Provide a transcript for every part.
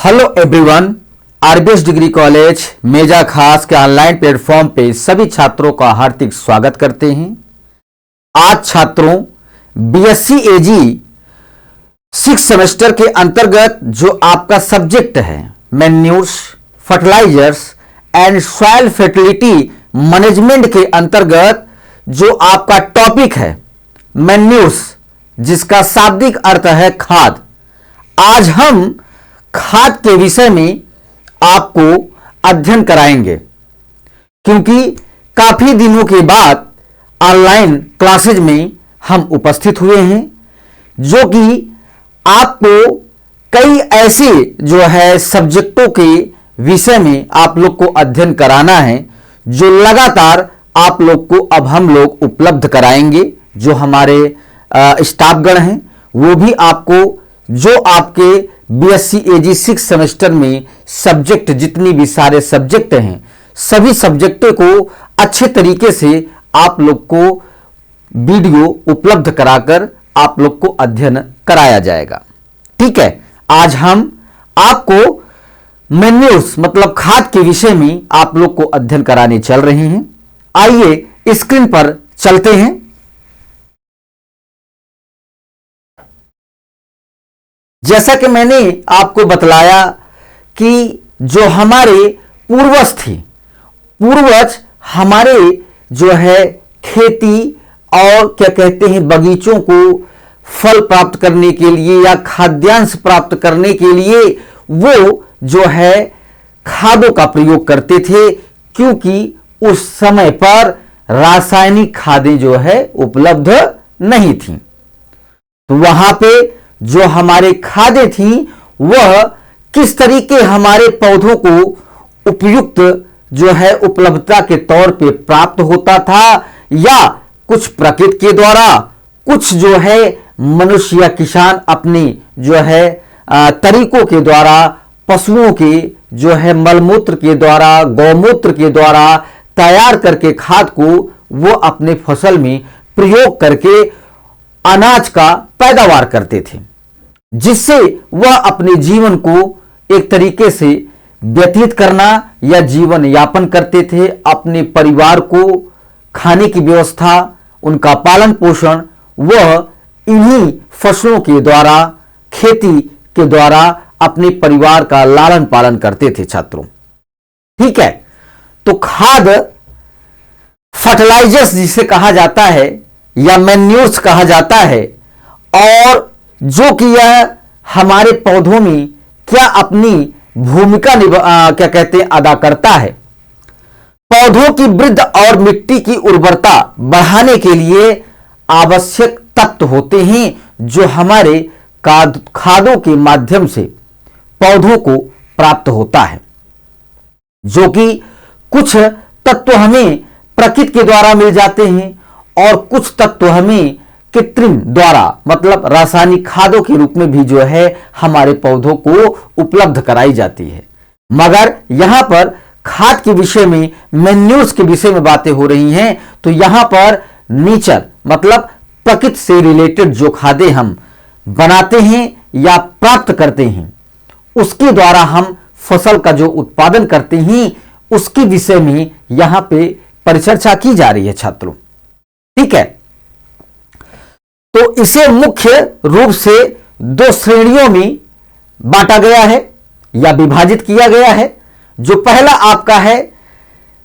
Hello everyone, RBS degree college Meja खास के online platform पे सभी छात्रों का हार्दिक स्वागत करते हैं। आज छात्रों बीएससी एजी 6 सेमेस्टर के अंतर्गत जो आपका सब्जेक्ट है manures, fertilisers and soil fertility management के अंतर्गत जो आपका टॉपिक है मैन्यूर्स, जिसका शाब्दिक अर्थ है खाद। आज हम खाद के विषय में आपको अध्ययन कराएंगे, क्योंकि काफी दिनों के बाद ऑनलाइन क्लासेज में हम उपस्थित हुए हैं, जो कि आपको कई ऐसे जो है सब्जेक्टों के विषय में आप लोग को अध्ययन कराना है, जो लगातार आप लोग को अब हम लोग उपलब्ध कराएंगे। जो हमारे स्टाफगण हैं वो भी आपको जो आपके बीएससी एजी 6 सेमेस्टर में सब्जेक्ट, जितनी भी सारे सब्जेक्ट हैं, सभी सब्जेक्टों को अच्छे तरीके से आप लोग को वीडियो उपलब्ध कराकर आप लोग को अध्ययन कराया जाएगा। ठीक है, आज हम आपको मैन्यूर्स मतलब खाद के विषय में आप लोग को अध्ययन कराने चल रहे हैं। आइए स्क्रीन पर चलते हैं। जैसा कि मैंने आपको बतलाया कि जो हमारे पूर्वज थे, पूर्वज हमारे जो है खेती और क्या कहते हैं बगीचों को फल प्राप्त करने के लिए या खाद्यांश प्राप्त करने के लिए वो जो है खादों का प्रयोग करते थे, क्योंकि उस समय पर रासायनिक खादें जो है उपलब्ध नहीं थी। तो वहां पे जो हमारे खादें थी वह किस तरीके हमारे पौधों को उपयुक्त जो है उपलब्धता के तौर पे प्राप्त होता था, या कुछ प्रकृति के द्वारा, कुछ जो है मनुष्य या किसान अपने जो है तरीकों के द्वारा, पशुओं के जो है मलमूत्र के द्वारा, गौमूत्र के द्वारा तैयार करके खाद को वो अपने फसल में प्रयोग करके अनाज का पैदावार करते थे, जिससे वह अपने जीवन को एक तरीके से व्यतीत करना या जीवन यापन करते थे। अपने परिवार को खाने की व्यवस्था, उनका पालन पोषण वह इन्हीं फसलों के द्वारा, खेती के द्वारा अपने परिवार का लालन पालन करते थे छात्रों। ठीक है, तो खाद फर्टिलाइजर्स जिसे कहा जाता है या मैन्यूर्स कहा जाता है, और जो कि यह हमारे पौधों में क्या अपनी भूमिका क्या कहते हैं अदा करता है। पौधों की वृद्धि और मिट्टी की उर्वरता बढ़ाने के लिए आवश्यक तत्व होते हैं, जो हमारे खादों के माध्यम से पौधों को प्राप्त होता है। जो कि कुछ तत्व हमें प्रकृति के द्वारा मिल जाते हैं और कुछ तत्व हमें कृत्रिम द्वारा मतलब रासायनिक खादों के रूप में भी जो है हमारे पौधों को उपलब्ध कराई जाती है। मगर यहां पर खाद के विषय में, मैन्यूर्स के विषय में बातें हो रही हैं, तो यहां पर नेचर मतलब प्रकृति से रिलेटेड जो खादें हम बनाते हैं या प्राप्त करते हैं, उसके द्वारा हम फसल का जो उत्पादन करते हैं, उसके विषय में यहां पे परिचर्चा की जा रही है छात्रों। ठीक है, तो इसे मुख्य रूप से 2 श्रेणियों में बांटा गया है या विभाजित किया गया है। जो पहला आपका है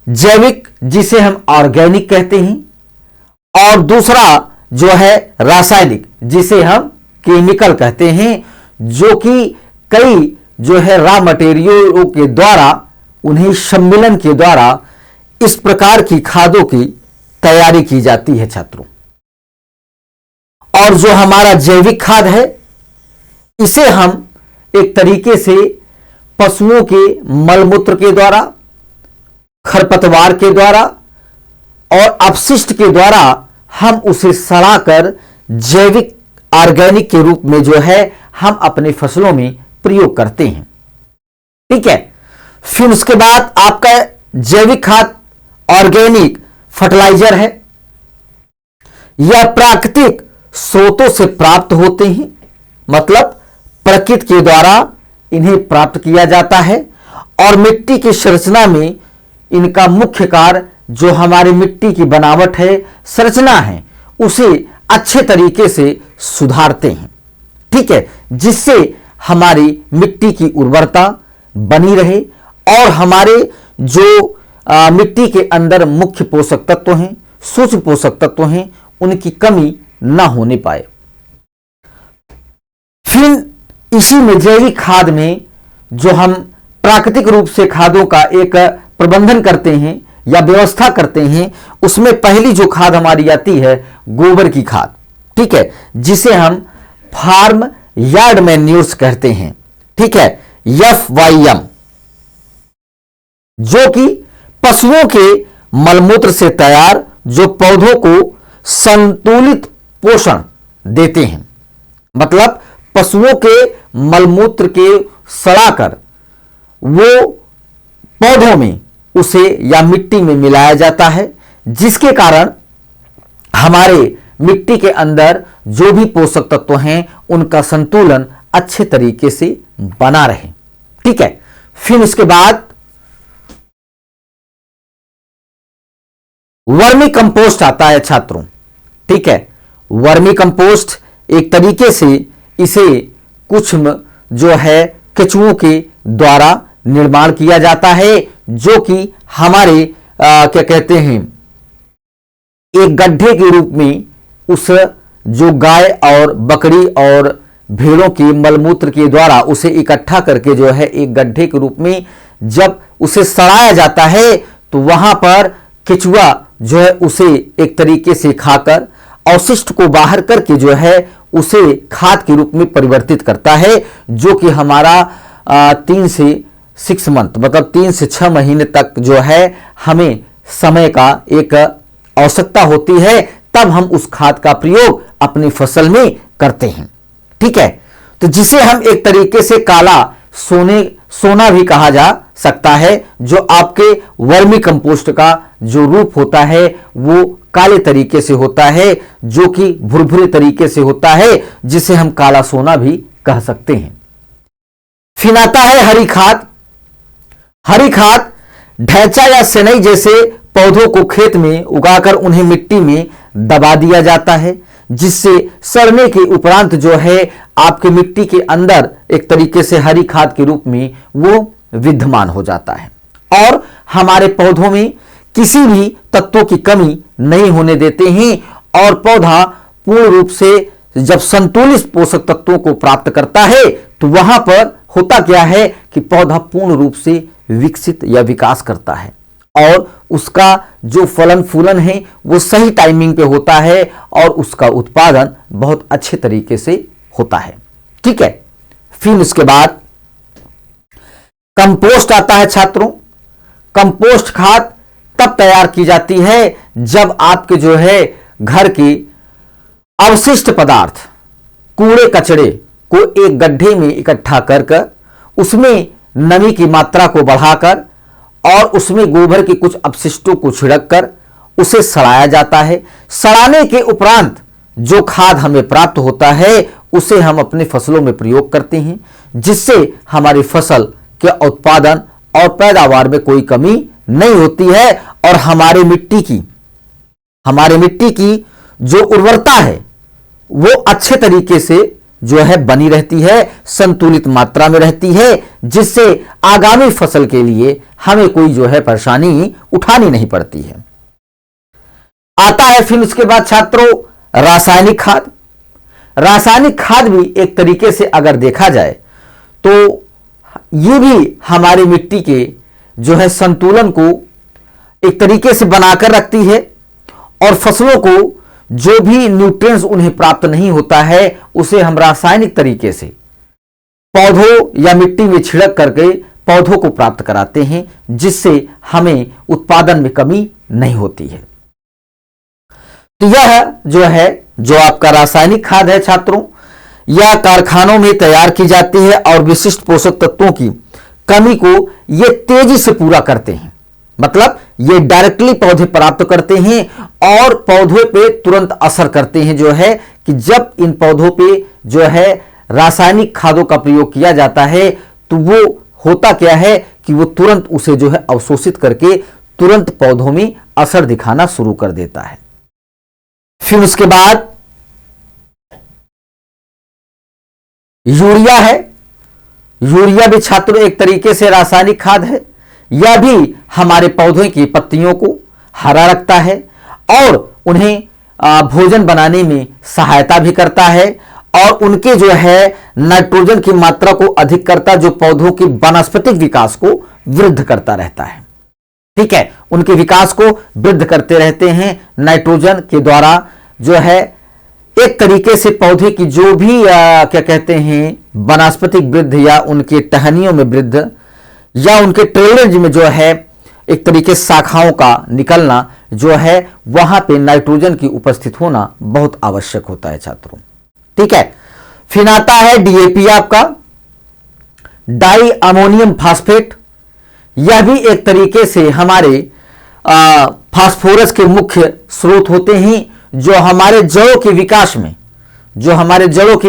जैविक, जिसे हम ऑर्गेनिक कहते हैं, और दूसरा जो है रासायनिक, जिसे हम केमिकल कहते हैं, जो कि कई जो है रॉ मटेरियलों के द्वारा, उन्हें सम्मिलन के द्वारा इस प्रकार की खादों की तैयारी की जाती है छात्रों। और जो हमारा जैविक खाद है, इसे हम एक तरीके से पशुओं के मलमूत्र के द्वारा, खरपतवार के द्वारा और अपशिष्ट के द्वारा हम उसे सड़ाकर जैविक ऑर्गेनिक के रूप में जो है हम अपने फसलों में प्रयोग करते हैं। ठीक है, फिर उसके बाद आपका जैविक खाद ऑर्गेनिक फर्टिलाइजर है। यह प्राकृतिक स्रोतों से प्राप्त होते हैं, मतलब प्रकृति के द्वारा इन्हें प्राप्त किया जाता है और मिट्टी की संरचना में इनका मुख्य कार्य जो हमारी मिट्टी की बनावट है, संरचना है, उसे अच्छे तरीके से सुधारते हैं। ठीक है, जिससे हमारी मिट्टी की उर्वरता बनी रहे और हमारे जो मिट्टी के अंदर मुख्य पोषक तत्व हैं, सूक्ष्म पोषक तत्व हैं, उनकी कमी ना होने पाए। फिर इसी में जैविक खाद में जो हम प्राकृतिक रूप से खादों का एक प्रबंधन करते हैं या व्यवस्था करते हैं, उसमें पहली जो खाद हमारी आती है गोबर की खाद। ठीक है, जिसे हम फार्म यार्ड मैन्यूर्स कहते हैं। ठीक है, FYM, जो कि पशुओं के मलमूत्र से तैयार जो पौधों को संतुलित पोषण देते हैं। मतलब पशुओं के मलमूत्र के सड़ाकर वो पौधों में उसे या मिट्टी में मिलाया जाता है, जिसके कारण हमारे मिट्टी के अंदर जो भी पोषक तत्व हैं उनका संतुलन अच्छे तरीके से बना रहे। ठीक है, फिर उसके बाद वर्मी कंपोस्ट आता है छात्रों। ठीक है, वर्मी कंपोस्ट एक तरीके से इसे कुछ जो है केचुओं के द्वारा निर्माण किया जाता है, जो कि हमारे क्या कहते हैं एक गड्ढे के रूप में उस जो गाय और बकरी और भेड़ों के मलमूत्र के द्वारा उसे इकट्ठा करके जो है एक गड्ढे के रूप में जब उसे सड़ाया जाता है तो वहां पर केचुआ जो है उसे एक तरीके से खाकर अवशिष्ट को बाहर करके जो है उसे खाद के रूप में परिवर्तित करता है, जो कि हमारा 3 से 6 मंथ मतलब 3 से 6 महीने तक जो है हमें समय का एक आवश्यकता होती है, तब हम उस खाद का प्रयोग अपनी फसल में करते हैं। ठीक है, तो जिसे हम एक तरीके से काला सोना भी कहा जा सकता है। जो आपके वर्मी कंपोस्ट का जो रूप होता है वो काले तरीके से होता है, जो कि भुरभुरे तरीके से होता है, जिसे हम काला सोना भी कह सकते हैं। फिर आता है हरी खाद। हरी खाद ढैंचा या सनई जैसे पौधों को खेत में उगाकर उन्हें मिट्टी में दबा दिया जाता है, जिससे सड़ने के उपरांत जो है आपके मिट्टी के अंदर एक तरीके से हरी खाद के रूप में वो विद्यमान हो जाता है और हमारे पौधों में किसी भी तत्वों की कमी नहीं होने देते हैं और पौधा पूर्ण रूप से जब संतुलित पोषक तत्वों को प्राप्त करता है तो वहां पर होता क्या है कि पौधा पूर्ण रूप से विकसित या विकास करता है और उसका जो फलन फूलन है वो सही टाइमिंग पे होता है और उसका उत्पादन बहुत अच्छे तरीके से होता है। ठीक है, फिर उसके बाद कंपोस्ट आता है छात्रों। कंपोस्ट खाद तब तैयार की जाती है जब आपके जो है घर के अवशिष्ट पदार्थ कूड़े कचड़े को एक गड्ढे में इकट्ठा कर उसमें नमी की मात्रा को बढ़ाकर और उसमें गोबर के कुछ अपशिष्टों को छिड़क कर उसे सड़ाया जाता है। सड़ाने के उपरांत जो खाद हमें प्राप्त होता है उसे हम अपने फसलों में प्रयोग करते हैं, जिससे हमारी फसल के उत्पादन और पैदावार में कोई कमी नहीं होती है और हमारे मिट्टी की जो उर्वरता है वो अच्छे तरीके से जो है बनी रहती है, संतुलित मात्रा में रहती है, जिससे आगामी फसल के लिए हमें कोई जो है परेशानी उठानी नहीं पड़ती है। आता है फिर उसके बाद छात्रों रासायनिक खाद। रासायनिक खाद भी एक तरीके से अगर देखा जाए तो ये भी हमारी मिट्टी के जो है संतुलन को एक तरीके से बनाकर रखती है और फसलों को जो भी न्यूट्रिएंट्स उन्हें प्राप्त नहीं होता है उसे हम रासायनिक तरीके से पौधों या मिट्टी में छिड़क करके पौधों को प्राप्त कराते हैं, जिससे हमें उत्पादन में कमी नहीं होती है। तो यह जो है जो आपका रासायनिक खाद है छात्रों, यह कारखानों में तैयार की जाती है और विशिष्ट पोषक तत्वों की कमी को ये तेजी से पूरा करते हैं। मतलब ये डायरेक्टली पौधे प्राप्त करते हैं और पौधों पे तुरंत असर करते हैं, जो है कि जब इन पौधों पे जो है रासायनिक खादों का प्रयोग किया जाता है तो वो होता क्या है कि वो तुरंत उसे जो है अवशोषित करके तुरंत पौधों में असर दिखाना शुरू कर देता है। फिर उसके बाद यूरिया है। यूरिया भी छात्रों एक तरीके से रासायनिक खाद है। यह भी हमारे पौधे की पत्तियों को हरा रखता है और उन्हें भोजन बनाने में सहायता भी करता है और उनके जो है नाइट्रोजन की मात्रा को अधिक करता, जो पौधों की वानस्पतिक विकास को वृद्ध करता रहता है। ठीक है, उनके विकास को वृद्ध करते रहते हैं नाइट्रोजन के द्वारा। जो है एक तरीके से पौधे की जो भी क्या कहते हैं वानस्पतिक वृद्ध या उनके टहनियों में वृद्ध या उनके ट्रेलेज में जो है एक तरीके से शाखाओं का निकलना जो है वहां पे नाइट्रोजन की उपस्थित होना बहुत आवश्यक होता है छात्रों। ठीक है, फिर आता है डीएपी आपका, डाई अमोनियम फास्फेट। यह भी एक तरीके से हमारे फास्फोरस के मुख्य स्रोत होते हैं जो हमारे जड़ों के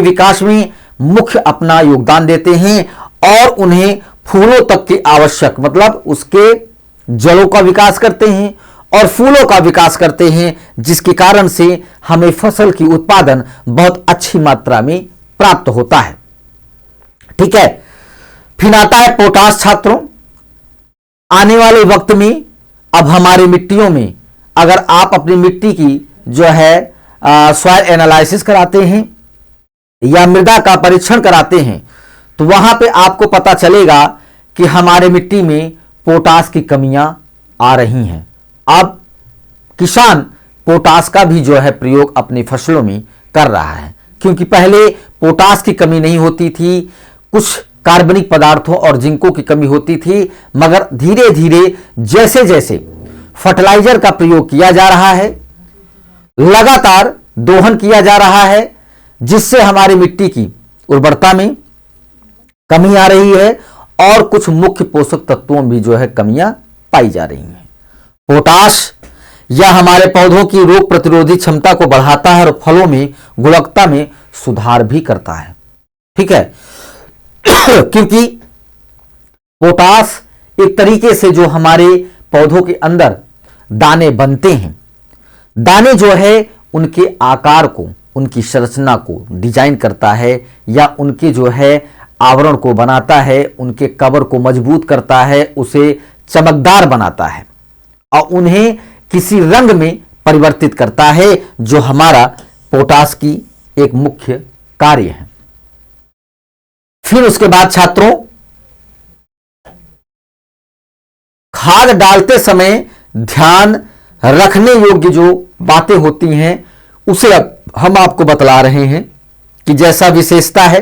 विकास में मुख्य अपना योगदान देते हैं और उन्हें फूलों तक के आवश्यक, मतलब उसके जड़ों का विकास करते हैं और फूलों का विकास करते हैं, जिसके कारण से हमें फसल की उत्पादन बहुत अच्छी मात्रा में प्राप्त होता है। ठीक है, फिर आता है पोटाश छात्रों। आने वाले वक्त में अब हमारे मिट्टियों में अगर आप अपनी मिट्टी की जो है सॉइल एनालिसिस कराते हैं या मृदा का परीक्षण कराते हैं तो वहां पे आपको पता चलेगा कि हमारे मिट्टी में पोटाश की कमियां आ रही हैं। अब किसान पोटाश का भी जो है प्रयोग अपनी फसलों में कर रहा है, क्योंकि पहले पोटाश की कमी नहीं होती थी, कुछ कार्बनिक पदार्थों और जिंकों की कमी होती थी, मगर धीरे धीरे जैसे जैसे फर्टिलाइजर का प्रयोग किया जा रहा है, लगातार दोहन किया जा रहा है, जिससे हमारी मिट्टी की उर्वरता में कमी आ रही है और कुछ मुख्य पोषक तत्वों भी जो है कमियां पाई जा रही हैं। पोटाश यह हमारे पौधों की रोग प्रतिरोधी क्षमता को बढ़ाता है और फलों में गुणवत्ता में सुधार भी करता है। ठीक है क्योंकि पोटाश एक तरीके से जो हमारे पौधों के अंदर दाने बनते हैं, दाने जो है उनके आकार को, उनकी संरचना को डिजाइन करता है या उनके जो है आवरण को बनाता है, उनके कवर को मजबूत करता है, उसे चमकदार बनाता है और उन्हें किसी रंग में परिवर्तित करता है, जो हमारा पोटाश की एक मुख्य कार्य है। फिर उसके बाद छात्रों, खाद डालते समय ध्यान रखने योग्य जो बातें होती हैं उसे अब हम आपको बतला रहे हैं कि जैसा विशेषता है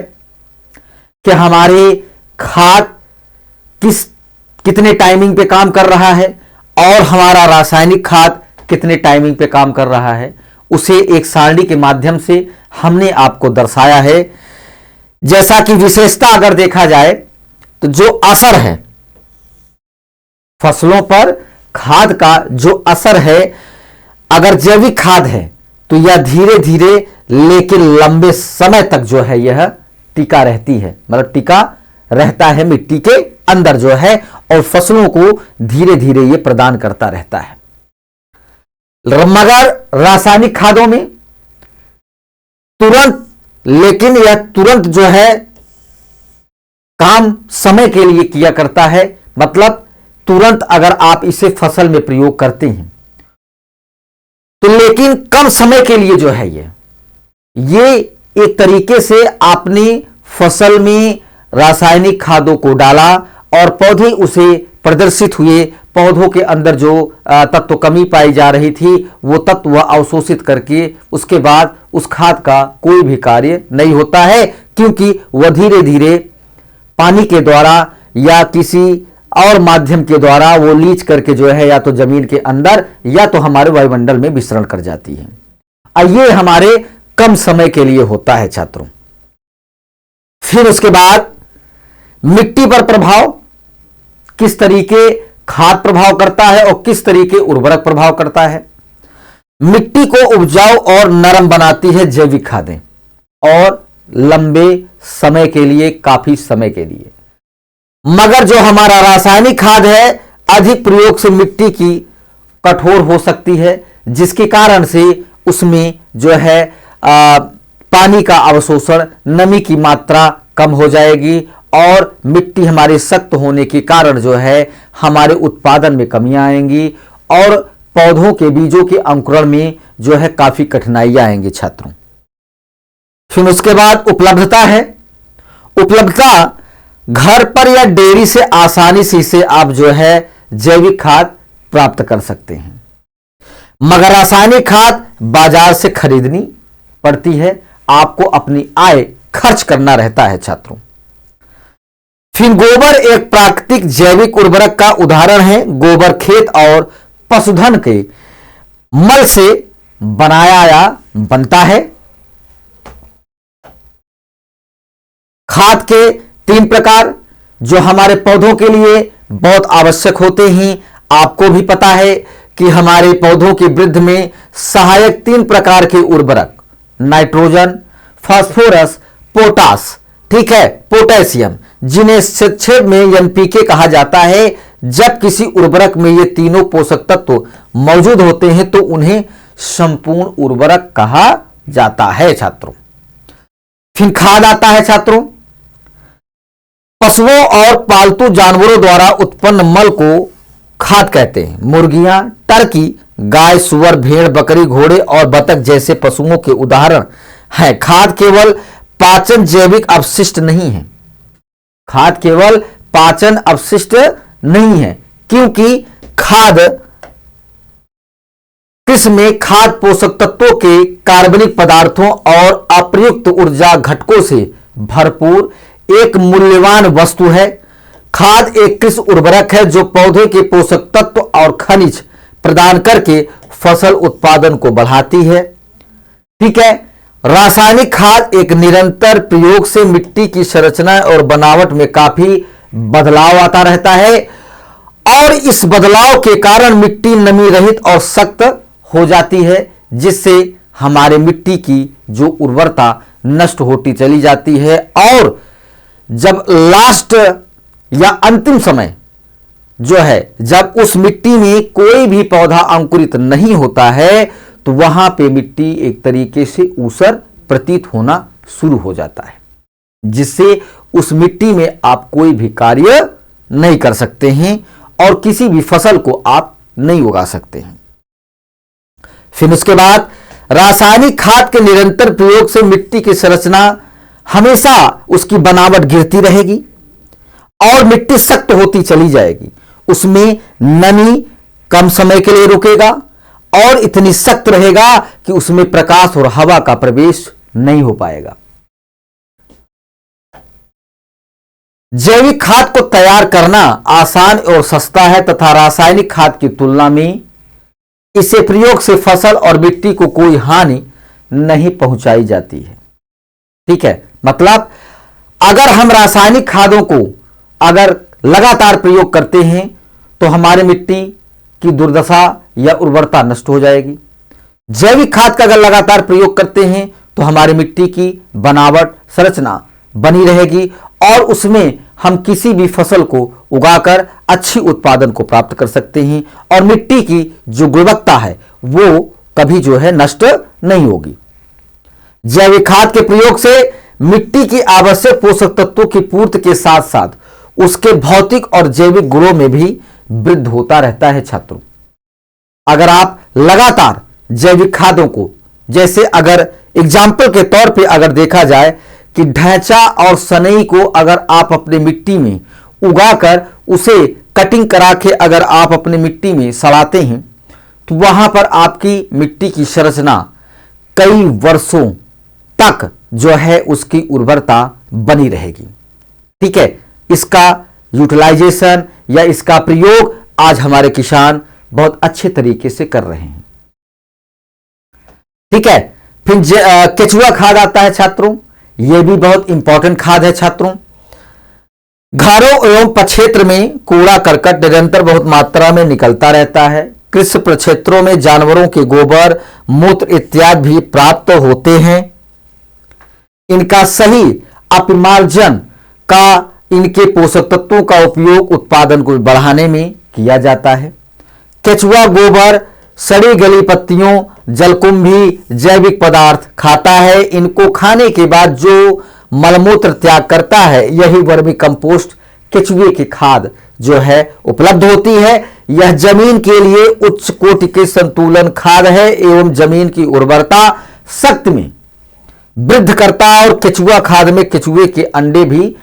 कि हमारे खाद कितने टाइमिंग पे काम कर रहा है और हमारा रासायनिक खाद कितने टाइमिंग पे काम कर रहा है, उसे एक सारणी के माध्यम से हमने आपको दर्शाया है। जैसा कि विशेषता अगर देखा जाए तो जो असर है फसलों पर, खाद का जो असर है, अगर जैविक खाद है तो यह धीरे धीरे लेकिन लंबे समय तक जो है यह टिका रहती है, मतलब टिका रहता है मिट्टी के अंदर जो है और फसलों को धीरे धीरे यह प्रदान करता रहता है। मगर रासायनिक खादों में तुरंत, लेकिन यह तुरंत जो है काम समय के लिए किया करता है, मतलब तुरंत अगर आप इसे फसल में प्रयोग करते हैं तो लेकिन कम समय के लिए जो है ये एक तरीके से आपने फसल में रासायनिक खादों को डाला और पौधे उसे प्रदर्शित हुए, पौधों के अंदर जो तत्व कमी पाई जा रही थी वो तत्व अवशोषित करके उसके बाद उस खाद का कोई भी कार्य नहीं होता है, क्योंकि वह धीरे धीरे पानी के द्वारा या किसी और माध्यम के द्वारा वो लीच करके जो है या तो जमीन के अंदर या तो हमारे वायुमंडल में विसरण कर जाती है। और ये हमारे कम समय के लिए होता है छात्रों। फिर उसके बाद मिट्टी पर प्रभाव, किस तरीके खाद प्रभाव करता है और किस तरीके उर्वरक प्रभाव करता है। मिट्टी को उपजाऊ और नरम बनाती है जैविक खादें, और लंबे समय के लिए, काफी समय के लिए। मगर जो हमारा रासायनिक खाद है अधिक प्रयोग से मिट्टी की कठोर हो सकती है, जिसके कारण से उसमें जो है पानी का अवशोषण, नमी की मात्रा कम हो जाएगी और मिट्टी हमारे सख्त होने के कारण जो है हमारे उत्पादन में कमियां आएंगी और पौधों के बीजों के अंकुरण में जो है काफी कठिनाइयां आएंगी छात्रों। फिर उसके बाद उपलब्धता है। उपलब्धता घर पर या डेयरी से आसानी से आप जो है जैविक खाद प्राप्त कर सकते हैं, मगर रासायनिक खाद बाजार से खरीदनी पड़ती है, आपको अपनी आय खर्च करना रहता है छात्रों। फिर गोबर एक प्राकृतिक जैविक उर्वरक का उदाहरण है। गोबर खेत और पशुधन के मल से बनाया बनता है। खाद के 3 प्रकार जो हमारे पौधों के लिए बहुत आवश्यक होते हैं। आपको भी पता है कि हमारे पौधों की वृद्धि में सहायक 3 प्रकार के उर्वरक, नाइट्रोजन, फास्फोरस, पोटास, ठीक है, पोटेशियम, जिन्हें संक्षेप में एनपीके कहा जाता है। जब किसी उर्वरक में ये तीनों पोषक तत्व मौजूद होते हैं तो उन्हें संपूर्ण उर्वरक कहा जाता है छात्रों। फिर खाद आता है छात्रों। पशुओं और पालतू जानवरों द्वारा उत्पन्न मल को खाद कहते हैं। मुर्गियां, टर्की, गाय, सुअर, भेड़, बकरी, घोड़े और बतख जैसे पशुओं के उदाहरण हैं। खाद केवल पाचन जैविक अपशिष्ट नहीं है। खाद केवल पाचन अपशिष्ट नहीं है, क्योंकि खाद कृषि में खाद पोषक तत्वों के कार्बनिक पदार्थों और अप्रयुक्त ऊर्जा घटकों से भरपूर एक मूल्यवान वस्तु है। खाद एक कृषि उर्वरक है जो पौधे के पोषक तत्व और खनिज प्रदान करके फसल उत्पादन को बढ़ाती है। ठीक है। रासायनिक खाद एक निरंतर प्रयोग से मिट्टी की संरचना और बनावट में काफी बदलाव आता रहता है और इस बदलाव के कारण मिट्टी नमी रहित और सख्त हो जाती है, जिससे हमारे मिट्टी की जो उर्वरता नष्ट होती चली जाती है और जब लास्ट या अंतिम समय जो है जब उस मिट्टी में कोई भी पौधा अंकुरित नहीं होता है तो वहां पे मिट्टी एक तरीके से ऊसर प्रतीत होना शुरू हो जाता है, जिससे उस मिट्टी में आप कोई भी कार्य नहीं कर सकते हैं और किसी भी फसल को आप नहीं उगा सकते हैं। फिर उसके बाद रासायनिक खाद के निरंतर प्रयोग से मिट्टी की संरचना हमेशा उसकी बनावट गिरती रहेगी और मिट्टी सख्त होती चली जाएगी। उसमें नमी कम समय के लिए रुकेगा और इतनी सख्त रहेगा कि उसमें प्रकाश और हवा का प्रवेश नहीं हो पाएगा। जैविक खाद को तैयार करना आसान और सस्ता है तथा रासायनिक खाद की तुलना में इसे प्रयोग से फसल और मिट्टी को कोई हानि नहीं पहुंचाई जाती है। ठीक है, मतलब अगर हम रासायनिक खादों को अगर लगातार प्रयोग करते हैं तो हमारे मिट्टी की दुर्दशा या उर्वरता नष्ट हो जाएगी। जैविक खाद का अगर लगातार प्रयोग करते हैं तो हमारी मिट्टी की बनावट संरचना बनी रहेगी और उसमें हम किसी भी फसल को उगाकर अच्छी उत्पादन को प्राप्त कर सकते हैं और मिट्टी की जो गुणवत्ता है वो कभी जो है नष्ट नहीं होगी। जैविक खाद के प्रयोग से मिट्टी की आवश्यक पोषक तत्वों की पूर्ति के साथ साथ उसके भौतिक और जैविक गुणों में भी वृद्धि होता रहता है छात्रों। अगर आप लगातार जैविक खादों को, जैसे अगर एग्जाम्पल के तौर पे अगर देखा जाए कि ढैंचा और सनई को अगर आप अपने मिट्टी में उगाकर उसे कटिंग करा के अगर आप अपने मिट्टी में सड़ाते हैं तो वहां पर आपकी मिट्टी की संरचना कई वर्षों तक जो है उसकी उर्वरता बनी रहेगी। ठीक है, इसका यूटिलाइजेशन या इसका प्रयोग आज हमारे किसान बहुत अच्छे तरीके से कर रहे हैं। ठीक है, फिर केचुआ खाद आता है छात्रों। यह भी बहुत इंपॉर्टेंट खाद है छात्रों। घरों एवं प्रक्षेत्र में कूड़ा करकट निरंतर बहुत मात्रा में निकलता रहता है। कृषि प्रक्षेत्रों में जानवरों के गोबर, मूत्र इत्यादि भी प्राप्त होते हैं। इनका सही अपमार्जन का इनके पोषक तत्वों का उपयोग उत्पादन को बढ़ाने में किया जाता है। केचुआ गोबर, सड़ी गली पत्तियों, जलकुंभी जैविक पदार्थ खाता है। इनको खाने के बाद जो मलमूत्र त्याग करता है, यही वर्मी कंपोस्ट केचुए की खाद जो है उपलब्ध होती है। यह जमीन के लिए उच्च कोटि के संतुलन खाद है एवं जमीन की उर्वरता शक्ति में वृद्धि करता है। और केचुआ खाद में केचुए के अंडे भी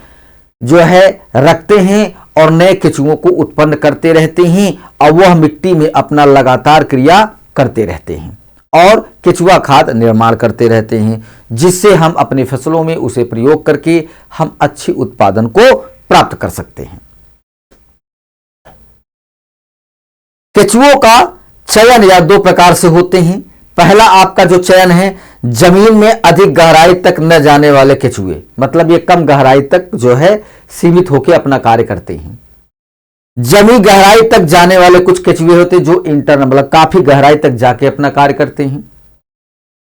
जो है रखते हैं और नए केचुओं को उत्पन्न करते रहते हैं और वह मिट्टी में अपना लगातार क्रिया करते रहते हैं और केचुआ खाद निर्माण करते रहते हैं, जिससे हम अपनी फसलों में उसे प्रयोग करके हम अच्छी उत्पादन को प्राप्त कर सकते हैं। केचुओं का चयन या दो प्रकार से होते हैं। पहला आपका जो चयन है, जमीन में अधिक गहराई तक न जाने वाले केचुए, मतलब ये कम गहराई तक जो है सीमित होकर अपना कार्य करते हैं। जमीन गहराई तक जाने वाले कुछ केचुए होते हैं जो इंटरनल मतलब काफी गहराई तक जाके अपना कार्य करते हैं।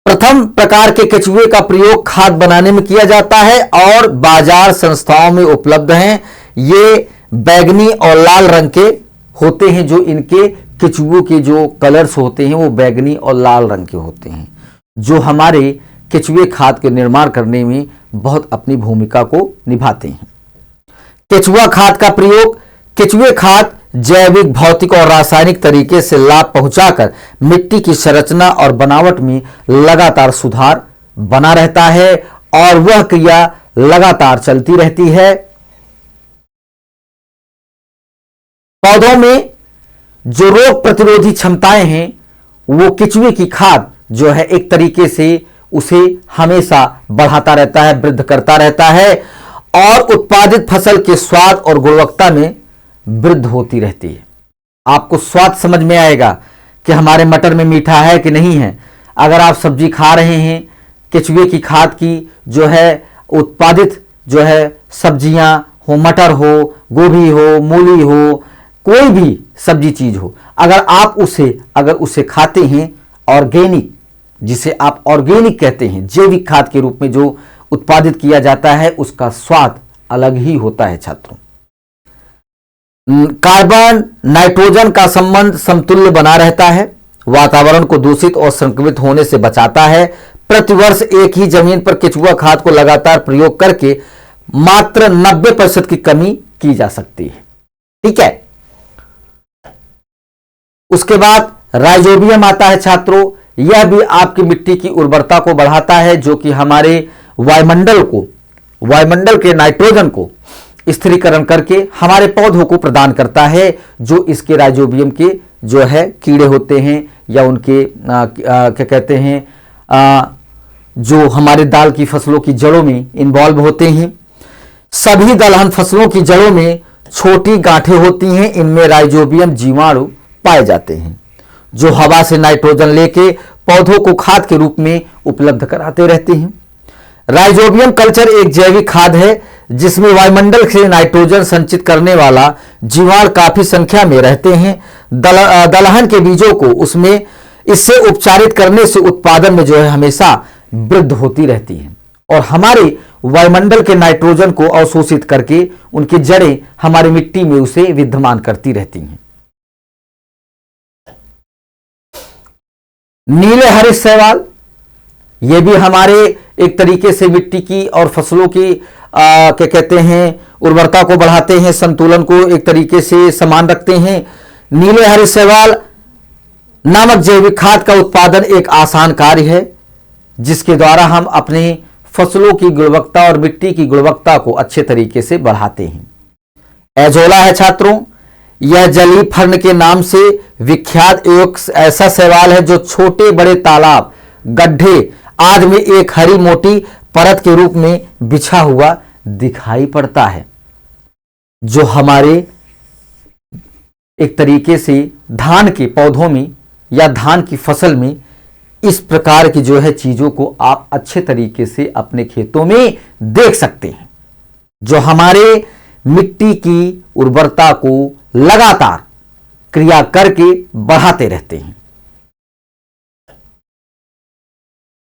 प्रथम प्रकार के केचुए का प्रयोग खाद बनाने में किया जाता है और बाजार संस्थाओं में उपलब्ध हैं। ये बैगनी और लाल रंग के होते हैं। जो इनके केचुओं के जो कलर्स होते हैं वो बैगनी और लाल रंग के होते हैं, जो हमारे केचुए खाद के निर्माण करने में बहुत अपनी भूमिका को निभाते हैं। केचुआ खाद का प्रयोग, केचुए खाद जैविक, भौतिक और रासायनिक तरीके से लाभ पहुंचाकर मिट्टी की संरचना और बनावट में लगातार सुधार बना रहता है और वह क्रिया लगातार चलती रहती है। पौधों में जो रोग प्रतिरोधी क्षमताएं हैं वो केचुए की खाद जो है एक तरीके से उसे हमेशा बढ़ाता रहता है, वृद्धि करता रहता है और उत्पादित फसल के स्वाद और गुणवत्ता में वृद्धि होती रहती है। आपको स्वाद समझ में आएगा कि हमारे मटर में मीठा है कि नहीं है। अगर आप सब्जी खा रहे हैं, केचुए की खाद की जो है उत्पादित जो है सब्जियां हो, मटर हो, गोभी हो, मूली हो, कोई भी सब्जी चीज हो, अगर उसे खाते हैं ऑर्गेनिक, जिसे आप ऑर्गेनिक कहते हैं, जैविक खाद के रूप में जो उत्पादित किया जाता है, उसका स्वाद अलग ही होता है। छात्रों, कार्बन नाइट्रोजन का संबंध समतुल्य बना रहता है, वातावरण को दूषित और संक्रमित होने से बचाता है। प्रतिवर्ष एक ही जमीन पर केचुआ खाद को लगातार प्रयोग करके मात्र 90% की कमी की जा सकती है। ठीक है। उसके बाद राइजोबियम आता है छात्रों। यह भी आपकी मिट्टी की उर्वरता को बढ़ाता है, जो कि हमारे वायुमंडल के नाइट्रोजन को स्थिरीकरण करके हमारे पौधों को प्रदान करता है। जो इसके राइजोबियम के जो है कीड़े होते हैं या उनके क्या कहते हैं, जो हमारे दाल की फसलों की जड़ों में इन्वॉल्व होते हैं। सभी दलहन फसलों की जड़ों में छोटी गांठें होती हैं, इनमें राइजोबियम जीवाणु पाए जाते हैं, जो हवा से नाइट्रोजन लेके पौधों को खाद के रूप में उपलब्ध कराते रहते हैं। राइजोबियम कल्चर एक जैविक खाद है जिसमें वायुमंडल से नाइट्रोजन संचित करने वाला जीवाणु काफी संख्या में रहते हैं। दलहन के बीजों को उसमें इससे उपचारित करने से उत्पादन में जो है हमेशा वृद्धि होती रहती है और हमारे वायुमंडल के नाइट्रोजन को अवशोषित करके उनकी जड़ें हमारी मिट्टी में उसे विद्यमान करती रहती हैं। नीले हरे शैवाल, ये भी हमारे एक तरीके से मिट्टी की और फसलों की क्या कहते हैं उर्वरता को बढ़ाते हैं, संतुलन को एक तरीके से समान रखते हैं। नीले हरे शैवाल नामक जैविक खाद का उत्पादन एक आसान कार्य है, जिसके द्वारा हम अपने फसलों की गुणवत्ता और मिट्टी की गुणवत्ता को अच्छे तरीके से बढ़ाते हैं। एजोला है छात्रों, यह जलीय फर्न के नाम से विख्यात एक ऐसा शैवाल है जो छोटे बड़े तालाब, गड्ढे आदि में एक हरी मोटी परत के रूप में बिछा हुआ दिखाई पड़ता है, जो हमारे एक तरीके से धान के पौधों में या धान की फसल में इस प्रकार की जो है चीजों को आप अच्छे तरीके से अपने खेतों में देख सकते हैं, जो हमारे मिट्टी की उर्वरता को लगातार क्रिया करके बढ़ाते रहते हैं।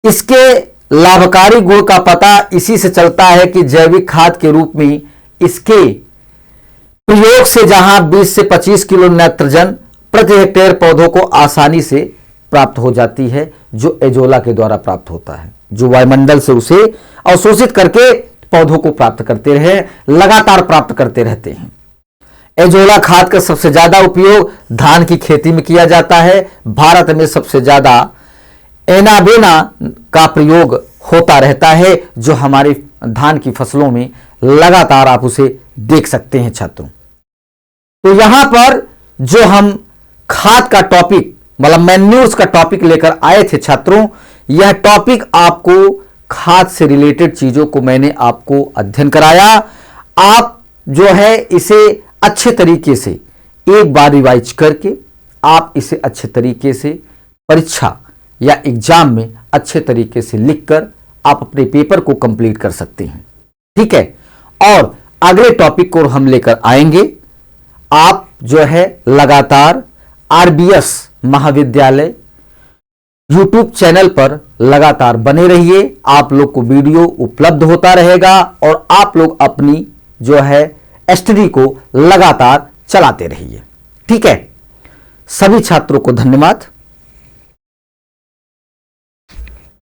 इसके लाभकारी गुण का पता इसी से चलता है कि जैविक खाद के रूप में इसके प्रयोग से जहां 20 से 25 किलो नाइट्रोजन प्रति हेक्टेयर पौधों को आसानी से प्राप्त हो जाती है, जो एजोला के द्वारा प्राप्त होता है, जो वायुमंडल से उसे अवशोषित करके पौधों को प्राप्त करते रहे, लगातार प्राप्त करते रहते हैं। एजोला खाद का सबसे ज्यादा उपयोग धान की खेती में किया जाता है। भारत में सबसे ज्यादा एनाबेना का प्रयोग होता रहता है, जो हमारे धान की फसलों में लगातार आप उसे देख सकते हैं छात्रों। तो यहां पर जो हम खाद का टॉपिक मतलब मैन्यूर्स का टॉपिक लेकर आए थे छात्रों, यह टॉपिक आपको खाद से रिलेटेड चीजों को मैंने आपको अध्ययन कराया। आप जो है इसे अच्छे तरीके से एक बार रिवाइज करके आप इसे अच्छे तरीके से परीक्षा या एग्जाम में अच्छे तरीके से लिखकर आप अपने पेपर को कंप्लीट कर सकते हैं। ठीक है, और अगले टॉपिक को हम लेकर आएंगे। आप जो है लगातार आरबीएस महाविद्यालय यूट्यूब चैनल पर लगातार बने रहिए। आप लोग को वीडियो उपलब्ध होता रहेगा और आप लोग अपनी जो है स्टडी को लगातार चलाते रहिए। ठीक है, सभी छात्रों को धन्यवाद।